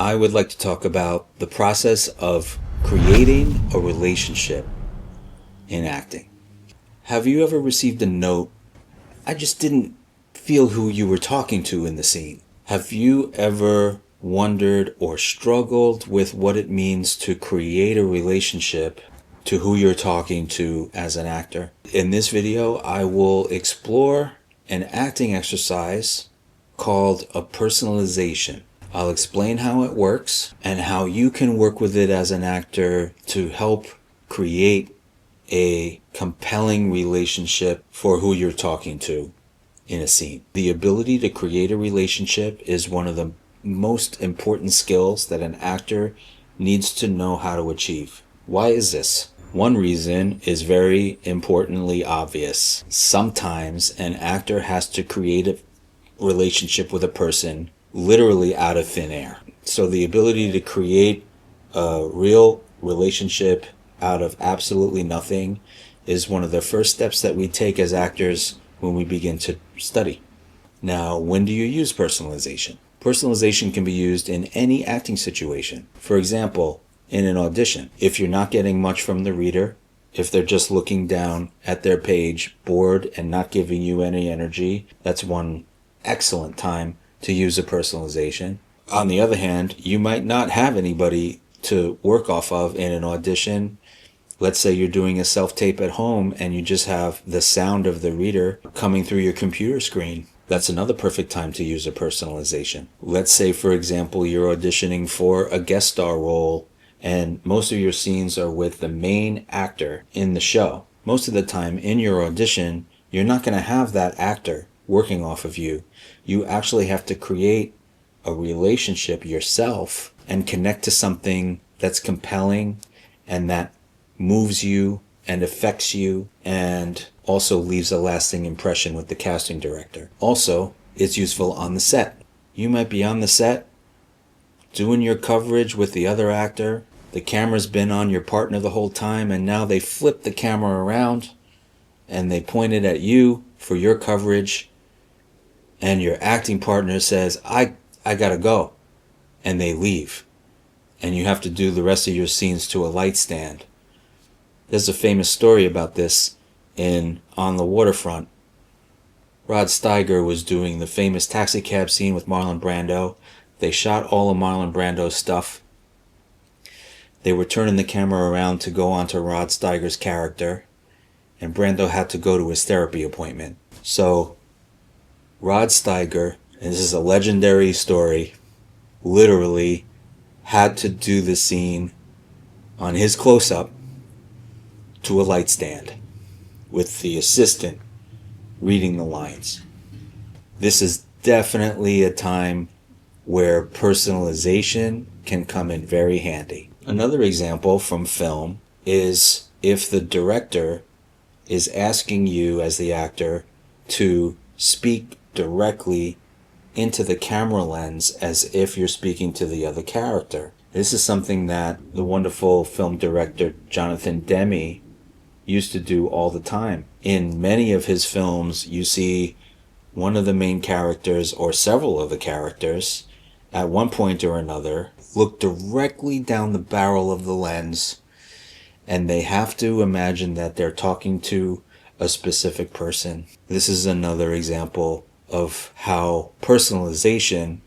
I would like to talk about the process of creating a relationship in acting. Have you ever received a note, "I just didn't feel who you were talking to in the scene"? Have you ever wondered or struggled with what it means to create a relationship to who you're talking to as an actor? In this video, I will explore an acting exercise called a personalization. I'll explain how it works and how you can work with it as an actor to help create a compelling relationship for who you're talking to in a scene. The ability to create a relationship is one of the most important skills that an actor needs to know how to achieve. Why is this? One reason is very importantly obvious. Sometimes an actor has to create a relationship with a person literally out of thin air. So the ability to create a real relationship out of absolutely nothing is one of the first steps that we take as actors when we begin to study. Now, when do you use personalization? Personalization can be used in any acting situation. For example, in an audition, if you're not getting much from the reader, if they're just looking down at their page, bored and not giving you any energy, that's one excellent time to use a personalization. On the other hand, you might not have anybody to work off of in an audition. Let's say you're doing a self-tape at home and you just have the sound of the reader coming through your computer screen. That's another perfect time to use a personalization. Let's say, for example, you're auditioning for a guest star role and most of your scenes are with the main actor in the show. Most of the time in your audition, you're not going to have that actor working off of you. You actually have to create a relationship yourself and connect to something that's compelling and that moves you and affects you and also leaves a lasting impression with the casting director. Also, it's useful on the set. You might be on the set doing your coverage with the other actor. The camera's been on your partner the whole time and now they flip the camera around and they point it at you for your coverage, and your acting partner says, I gotta go, and they leave, and you have to do the rest of your scenes to a light stand. There's a famous story about this in On the Waterfront. Rod Steiger was doing the famous taxi cab scene with Marlon Brando. They shot all of Marlon Brando's stuff. They were turning the camera around to go onto Rod Steiger's character, and Brando had to go to his therapy appointment. So Rod Steiger, and this is a legendary story, literally had to do the scene on his close-up to a light stand with the assistant reading the lines. This is definitely a time where personalization can come in very handy. Another example from film is if the director is asking you as the actor to speak directly into the camera lens as if you're speaking to the other character. This is something that the wonderful film director Jonathan Demme used to do all the time. In many of his films, you see one of the main characters or several of the characters at one point or another look directly down the barrel of the lens, and they have to imagine that they're talking to a specific person. This is another example of how personalization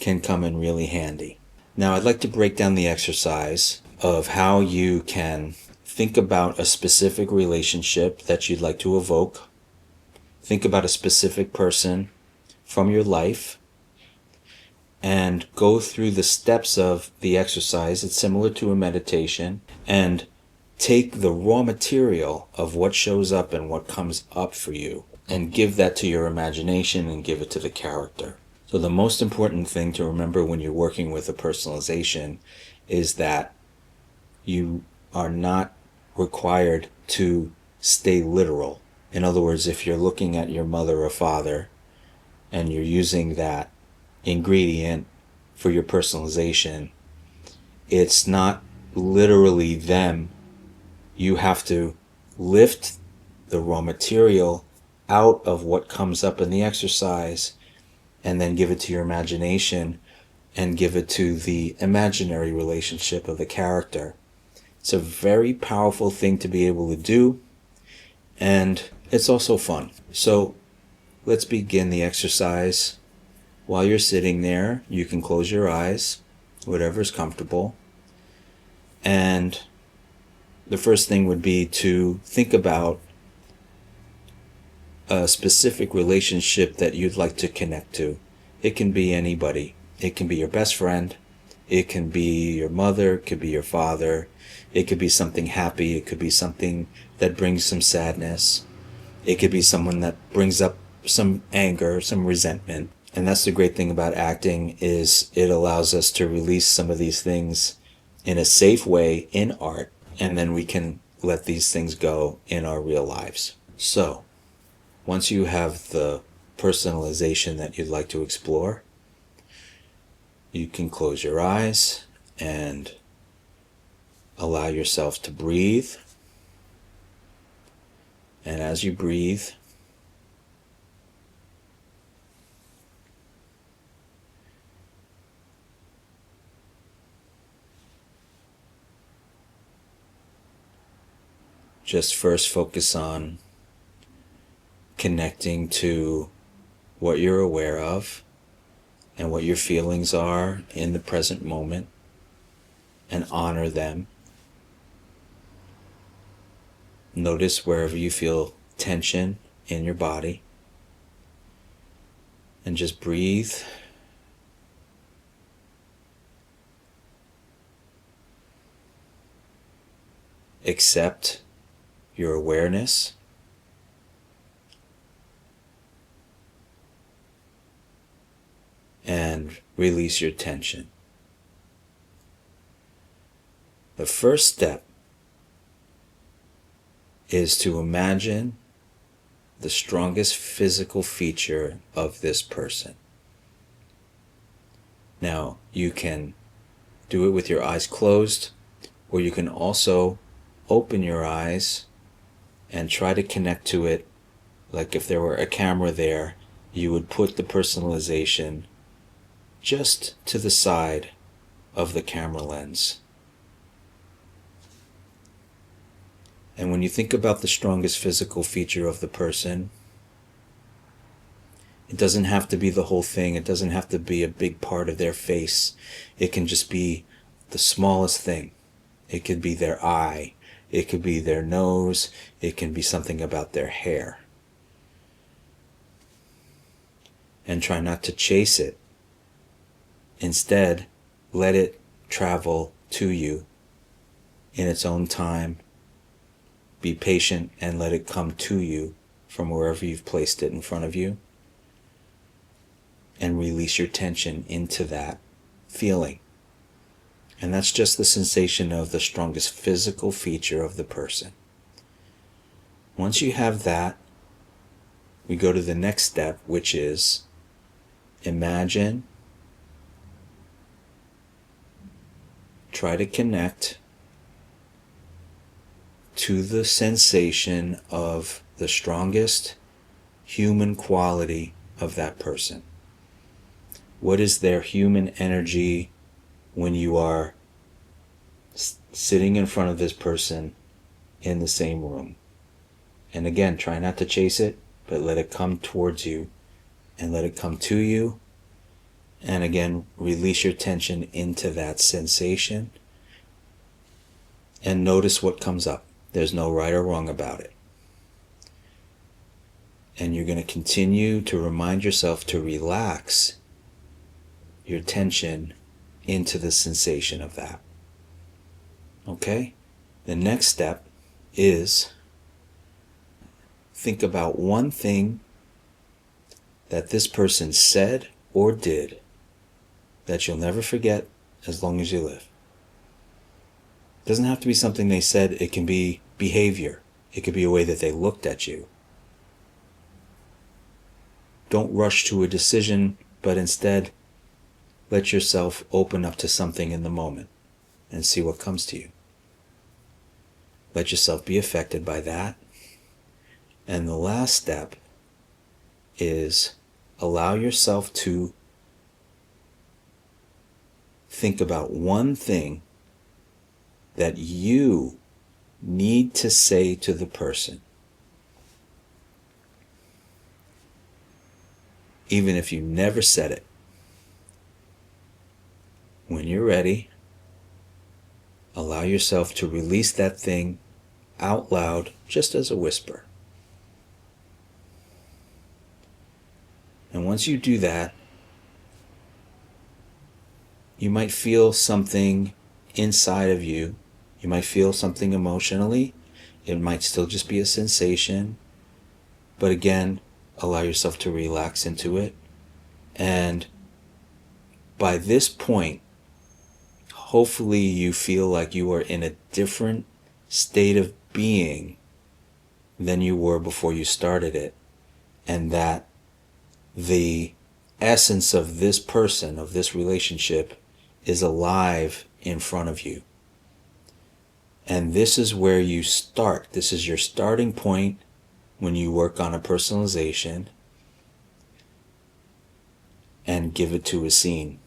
can come in really handy. Now, I'd like to break down the exercise of how you can think about a specific relationship that you'd like to evoke. Think about a specific person from your life and go through the steps of the exercise. It's similar to a meditation, and take the raw material of what shows up and what comes up for you and give that to your imagination and give it to the character. So the most important thing to remember when you're working with a personalization is that you are not required to stay literal. In other words, if you're looking at your mother or father and you're using that ingredient for your personalization, it's not literally them. You have to lift the raw material out of what comes up in the exercise and then give it to your imagination and give it to the imaginary relationship of the character. It's a very powerful thing to be able to do, and it's also fun. So let's begin the exercise. While you're sitting there, you can close your eyes, whatever's comfortable. And the first thing would be to think about a specific relationship that you'd like to connect to. It can be anybody. It can be your best friend. It can be your mother. It could be your father. It could be something happy. It could be something that brings some sadness. It could be someone that brings up some anger, some resentment. And that's the great thing about acting, is it allows us to release some of these things in a safe way in art, and then we can let these things go in our real lives. So, once you have the personalization that you'd like to explore, you can close your eyes and allow yourself to breathe. And as you breathe, just first focus on connecting to what you're aware of and what your feelings are in the present moment, and honor them. Notice wherever you feel tension in your body, and just breathe. Accept your awareness. And release your tension. The first step is to imagine the strongest physical feature of this person. Now, you can do it with your eyes closed, or you can also open your eyes and try to connect to it. Like if there were a camera there, you would put the personalization just to the side of the camera lens. And when you think about the strongest physical feature of the person, it doesn't have to be the whole thing. It doesn't have to be a big part of their face. It can just be the smallest thing. It could be their eye. It could be their nose. It can be something about their hair. And try not to chase it. Instead, let it travel to you in its own time. Be patient and let it come to you from wherever you've placed it in front of you. And release your tension into that feeling. And that's just the sensation of the strongest physical feature of the person. Once you have that, we go to the next step, which is imagine, try to connect to the sensation of the strongest human quality of that person. What is their human energy when you are sitting in front of this person in the same room? And again, try not to chase it, but let it come towards you and let it come to you. And again, release your tension into that sensation and notice what comes up. There's no right or wrong about it. And you're going to continue to remind yourself to relax your tension into the sensation of that. Okay? The next step is think about one thing that this person said or did that you'll never forget as long as you live. It doesn't have to be something they said. It can be behavior. It could be a way that they looked at you. Don't rush to a decision, but instead let yourself open up to something in the moment and see what comes to you. Let yourself be affected by that. And the last step is allow yourself to think about one thing that you need to say to the person. Even if you never said it. When you're ready, allow yourself to release that thing out loud, just as a whisper. And once you do that, you might feel something inside of you. You might feel something emotionally. It might still just be a sensation. But again, allow yourself to relax into it. And by this point, hopefully you feel like you are in a different state of being than you were before you started it. And that the essence of this person, of this relationship, is alive in front of you. And this is where you start. This is your starting point when you work on a personalization and give it to a scene.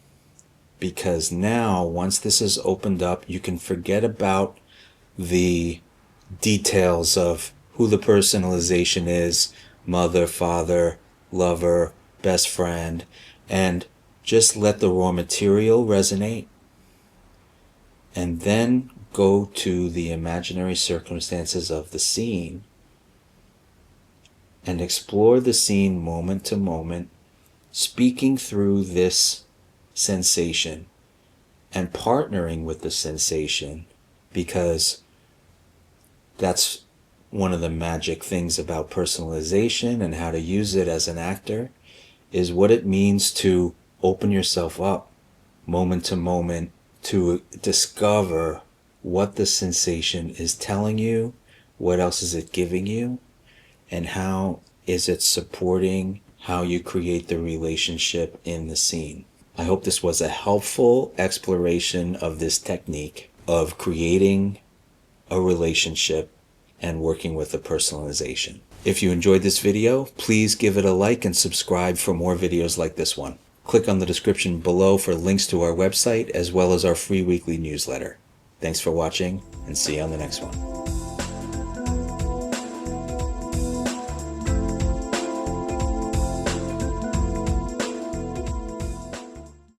Because now, once this is opened up, you can forget about the details of who the personalization is, mother, father, lover, best friend, and just let the raw material resonate. And then go to the imaginary circumstances of the scene and explore the scene moment to moment, speaking through this sensation and partnering with the sensation, because that's one of the magic things about personalization and how to use it as an actor, is what it means to open yourself up moment to moment to discover what the sensation is telling you, what else is it giving you, and how is it supporting how you create the relationship in the scene. I hope this was a helpful exploration of this technique of creating a relationship and working with a personalization. If you enjoyed this video, please give it a like and subscribe for more videos like this one. Click on the description below for links to our website as well as our free weekly newsletter. Thanks for watching, and see you on the next one.